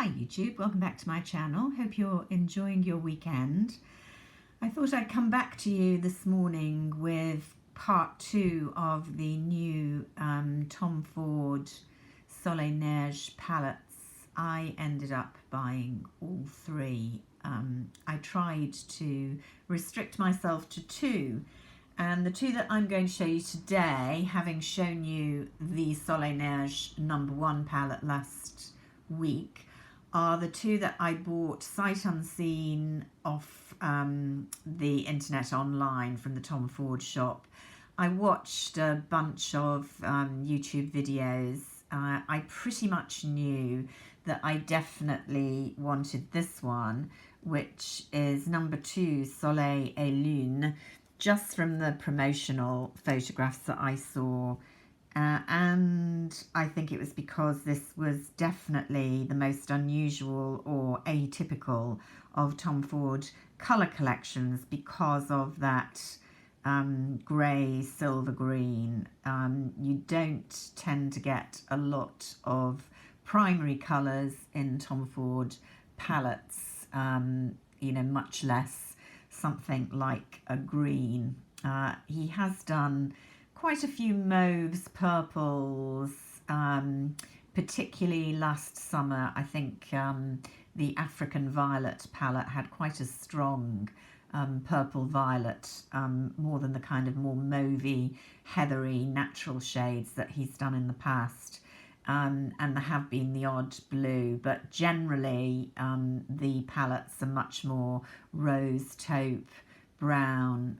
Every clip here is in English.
Hi YouTube, welcome back to my channel. Hope you're enjoying your weekend. I thought I'd come back to you this morning with part 2 of the new Tom Ford Soleil Neige palettes. I ended up buying all 3. I tried to restrict myself to 2, and the 2 that I'm going to show you today, having shown you the Soleil Neige number 1 palette last week, are the 2 that I bought sight unseen off the internet online from the Tom Ford shop. I watched a bunch of YouTube videos. I pretty much knew that I definitely wanted this one, which is number 2 Soleil et Lune, just from the promotional photographs that I saw. And I think it was because this was definitely the most unusual or atypical of Tom Ford colour collections because of that grey, silver green. You don't tend to get a lot of primary colours in Tom Ford palettes, you know, much less something like a green. He has done quite a few mauves, purples, particularly last summer. I think the African Violet palette had quite a strong purple violet, more than the kind of more mauvey, heathery, natural shades that he's done in the past. And there have been the odd blue, but generally the palettes are much more rose, taupe, brown,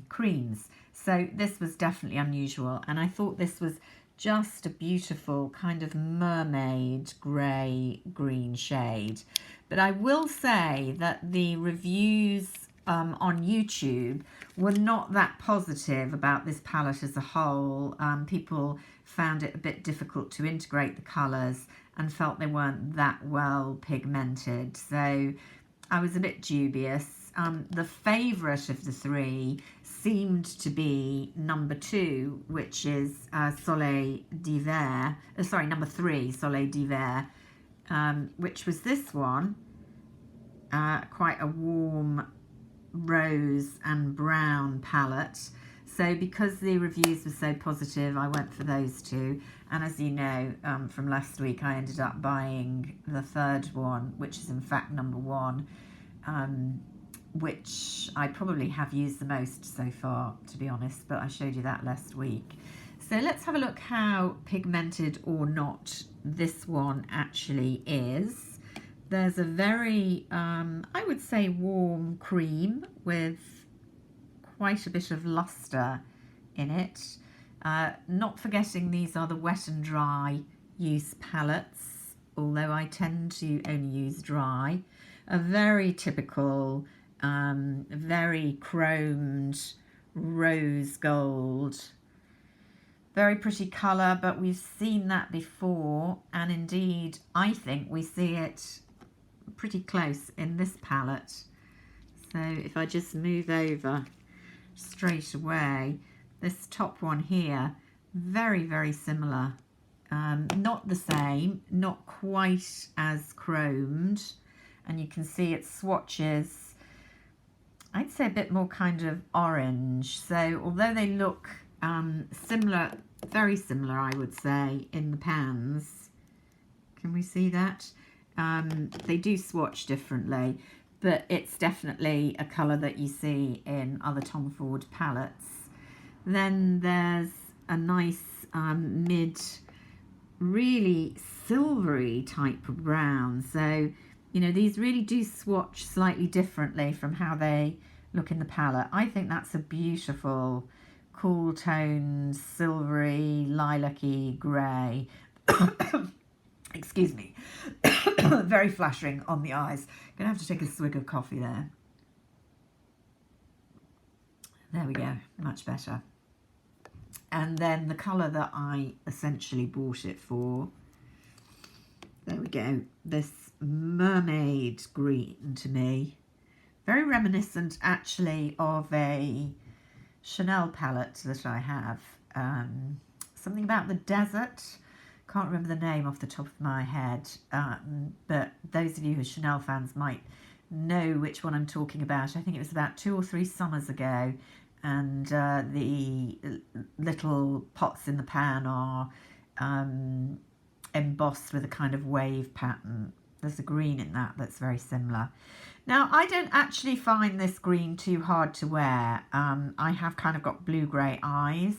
creams. So this was definitely unusual, and I thought this was just a beautiful kind of mermaid grey green shade. But I will say that the reviews on YouTube were not that positive about this palette as a whole. People found it a bit difficult to integrate the colours and felt they weren't that well pigmented. So I was a bit dubious. The favourite of the 3 seemed to be number 2, which is Soleil d'Hiver, sorry, number 3, Soleil d'Hiver, which was this one, quite a warm rose and brown palette. So because the reviews were so positive, I went for those 2. And as you know from last week, I ended up buying the 3rd one, which is in fact number 1, which I probably have used the most so far, to be honest, but I showed you that last week. So let's have a look how pigmented or not this one actually is. There's a very, I would say, warm cream with quite a bit of luster in it. Not forgetting these are the wet and dry use palettes, although I tend to only use dry. A very typical, very chromed rose gold. Very pretty colour, but we've seen that before, and indeed I think we see it pretty close in this palette. So if I just move over straight away, this top one here, very, very similar. Not the same, not quite as chromed, and you can see it swatches, I'd say a bit more kind of orange. So although they look similar, very similar I would say in the pans, can we see that? They do swatch differently, but it's definitely a colour that you see in other Tom Ford palettes. Then there's a nice mid, really silvery type of brown. So, you know, these really do swatch slightly differently from how they look in the palette. I think that's a beautiful, cool toned, silvery, lilac-y grey. Excuse me. Very flashing on the eyes. Gonna have to take a swig of coffee there. There we go, much better. And then the colour that I essentially bought it for, there we go, this mermaid green to me. Very reminiscent actually of a Chanel palette that I have. Something about the desert, Can't remember the name off the top of my head, but those of you who are Chanel fans might know which one I'm talking about. I think it was about 2 or 3 summers ago, and the little pots in the pan are embossed with a kind of wave pattern. There's a green in that that's very similar. Now, I don't actually find this green too hard to wear. I have kind of got blue-grey eyes.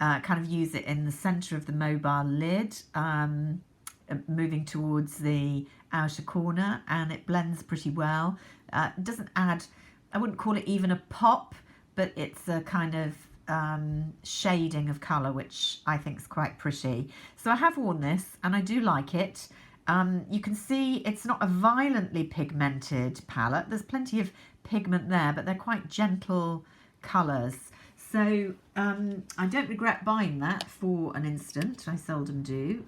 Kind of use it in the centre of the mobile lid, moving towards the outer corner, and it blends pretty well. It doesn't add, I wouldn't call it even a pop, but it's a kind of shading of colour, which I think is quite pretty. So I have worn this and I do like it. You can see it's not a violently pigmented palette. There's plenty of pigment there, but they're quite gentle colours. So I don't regret buying that for an instant. I seldom do,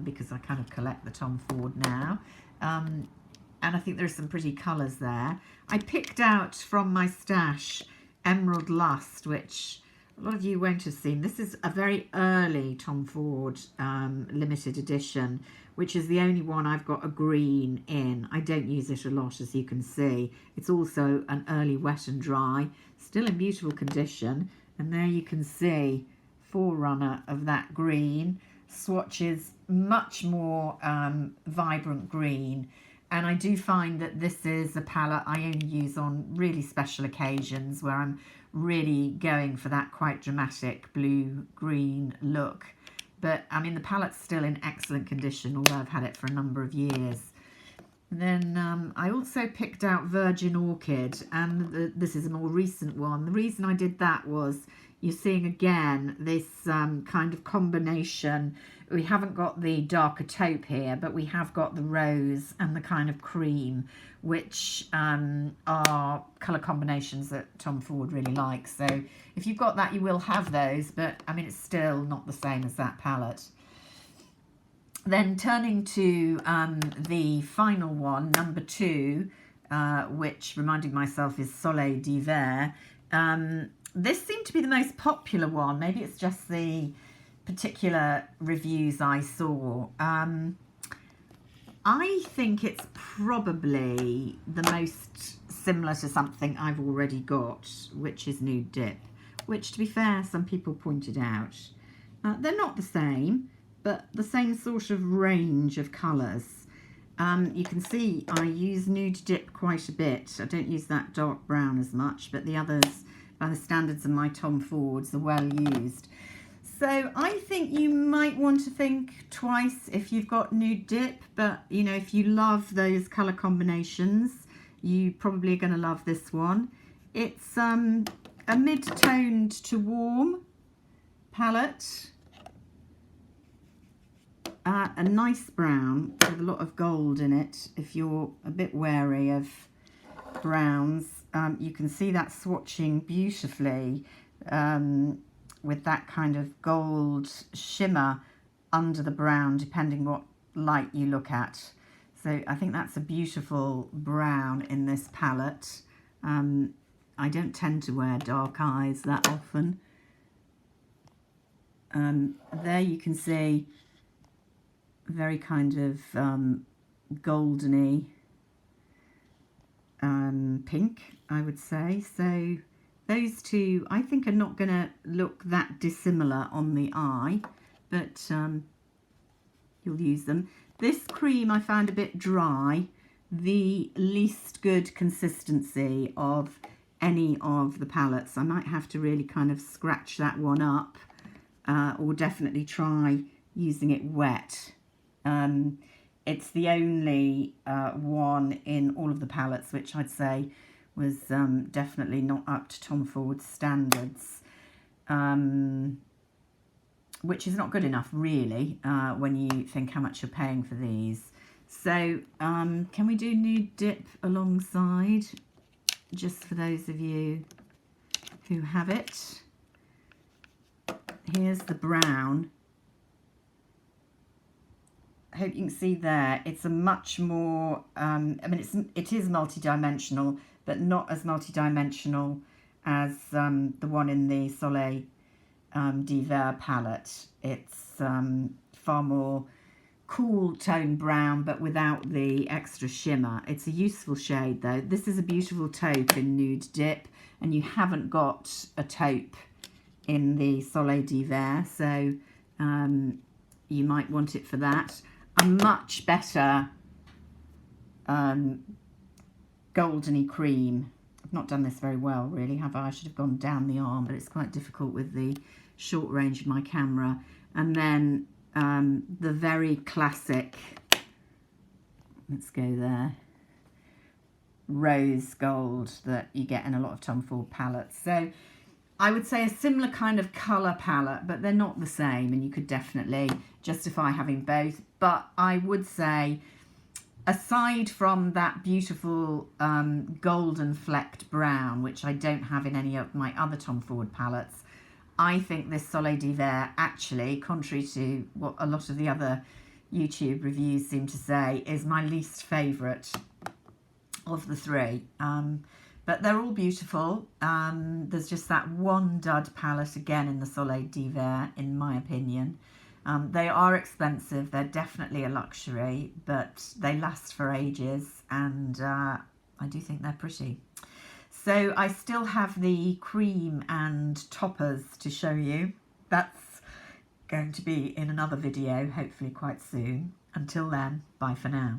because I kind of collect the Tom Ford now. And I think there's some pretty colours there. I picked out from my stash Emerald Lust, which a lot of you won't have seen. This is a very early Tom Ford limited edition, which is the only one I've got a green in. I don't use it a lot, as you can see. It's also an early wet and dry, still in beautiful condition. And there you can see forerunner of that green. Swatches much more vibrant green. And I do find that this is a palette I only use on really special occasions where I'm really going for that quite dramatic blue-green look. But I mean, the palette's still in excellent condition, although I've had it for a number of years. And then I also picked out Virgin Orchid, and this is a more recent one. The reason I did that was you're seeing again this kind of combination. We haven't got the darker taupe here, but we have got the rose and the kind of cream, which are colour combinations that Tom Ford really likes. So if you've got that, you will have those, but I mean, it's still not the same as that palette. Then turning to the final one, number 2, which, reminding myself, is Soleil d'Hiver. This seemed to be the most popular one. Maybe it's just the particular reviews I saw. I think it's probably the most similar to something I've already got, which is Nude Dip, which, to be fair, some people pointed out. They're not the same, but the same sort of range of colours. You can see I use Nude Dip quite a bit. I don't use that dark brown as much, but the others, by the standards of my Tom Fords, are well used. So I think you might want to think twice if you've got Nude Dip, but you know, if you love those colour combinations, you probably are going to love this one. It's a mid-toned to warm palette. A nice brown with a lot of gold in it. If you're a bit wary of browns, you can see that swatching beautifully with that kind of gold shimmer under the brown, depending what light you look at. So I think that's a beautiful brown in this palette. I don't tend to wear dark eyes that often. There you can see very kind of goldeny pink, I would say. So those two I think are not going to look that dissimilar on the eye, but you'll use them. This cream I found a bit dry, the least good consistency of any of the palettes. I might have to really kind of scratch that one up, or definitely try using it wet. It's the only one in all of the palettes which I'd say was definitely not up to Tom Ford's standards, which is not good enough really when you think how much you're paying for these. So can we do Nude Dip alongside, just for those of you who have it? Here's the brown. I hope you can see there, it's a much more, I mean, it is multi-dimensional, but not as multi-dimensional as the one in the Soleil d'Hiver palette. It's far more cool tone brown, but without the extra shimmer. It's a useful shade though. This is a beautiful taupe in Nude Dip, and you haven't got a taupe in the Soleil d'Hiver, so you might want it for that. A much better goldeny cream. I've not done this very well really, have I? I should have gone down the arm, but it's quite difficult with the short range of my camera. And then the very classic, let's go there, rose gold that you get in a lot of Tom Ford palettes. So I would say a similar kind of colour palette, but they're not the same, and you could definitely justify having both. But I would say, aside from that beautiful golden flecked brown, which I don't have in any of my other Tom Ford palettes, I think this Soleil d'Hiver actually, contrary to what a lot of the other YouTube reviews seem to say, is my least favourite of the three. But they're all beautiful. There's just that one dud palette again in the Soleil d'Hiver, in my opinion. They are expensive. They're definitely a luxury, but they last for ages, and I do think they're pretty. So I still have the cream and toppers to show you. That's going to be in another video, hopefully quite soon. Until then, bye for now.